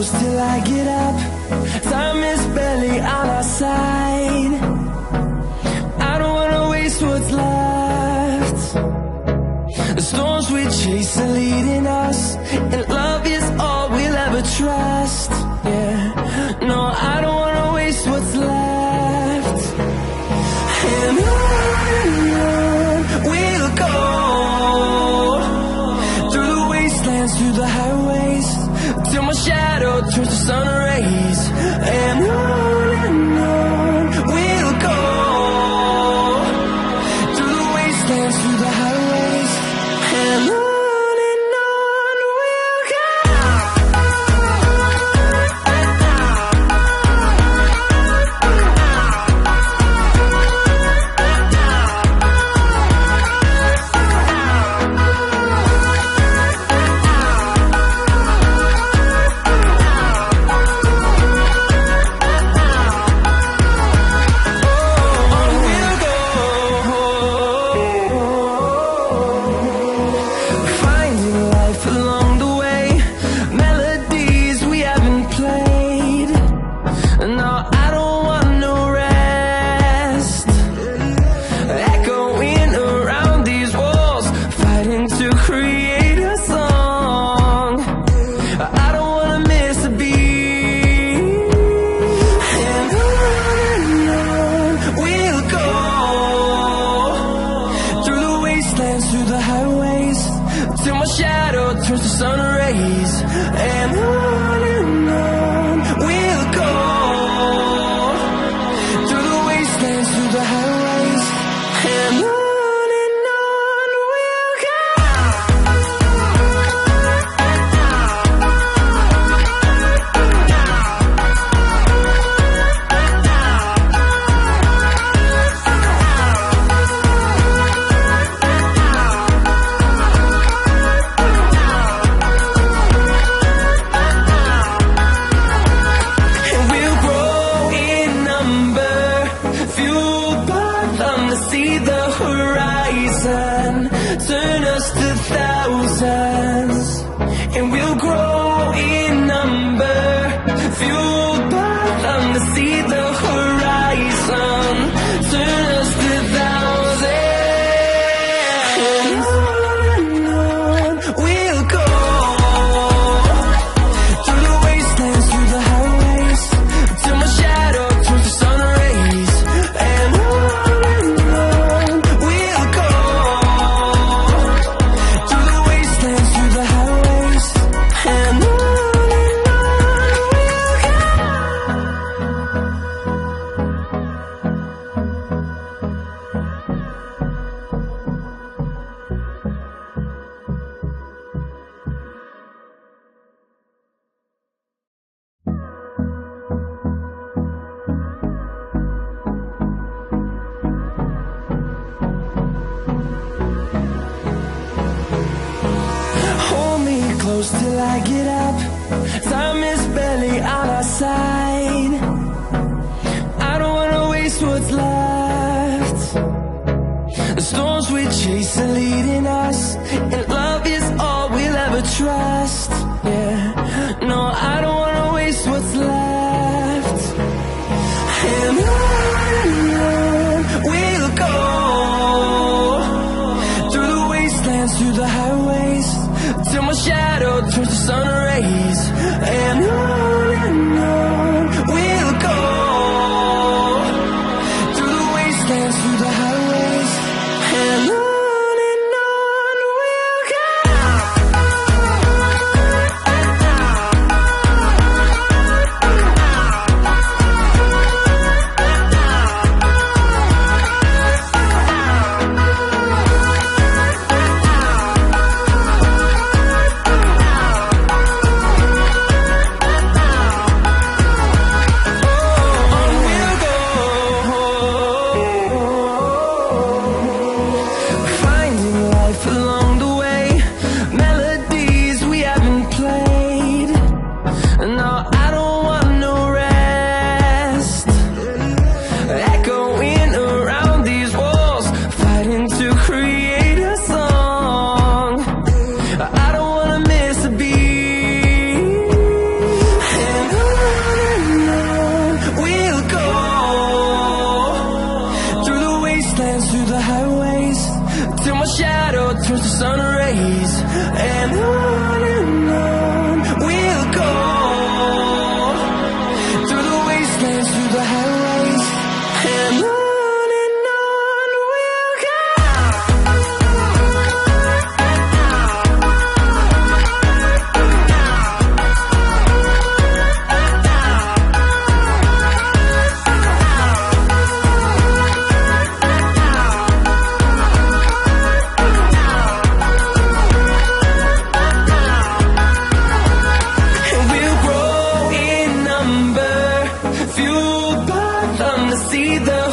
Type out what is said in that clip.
close till I get up. Time is barely on our side. I don't wanna waste what's left. The storms we chase are leading us, and love is all we'll ever trust. Yeah, no, I don't wanna waste what's left. And on we'll go, through the wastelands, through the highways, till my shadow turns to sun rays. And on we'll go, through the wastelands, through the highways, and on we'll go. Through the highways, till my shadow turns to sun rays. And on we'll go, through the wastelands, through the highways, and on we'll go. See the horizon, turn us to thousands, and we'll grow in number, fueled by them to see the horizon, turn us to thousands, and on we'll go, through the wastelands, through the highways, till my shadow turns to sun rays. And close till I get up. Time is barely on our side. I don't wanna waste what's left. The storms we chase are leading us, and love is all we'll ever trust. Yeah, no, I don't wanna waste what's left. And on we'll go, through the wastelands, through the highways, till my shadow turns to sun rays. And on we'll go, through the wastelands, through the highways, and on see the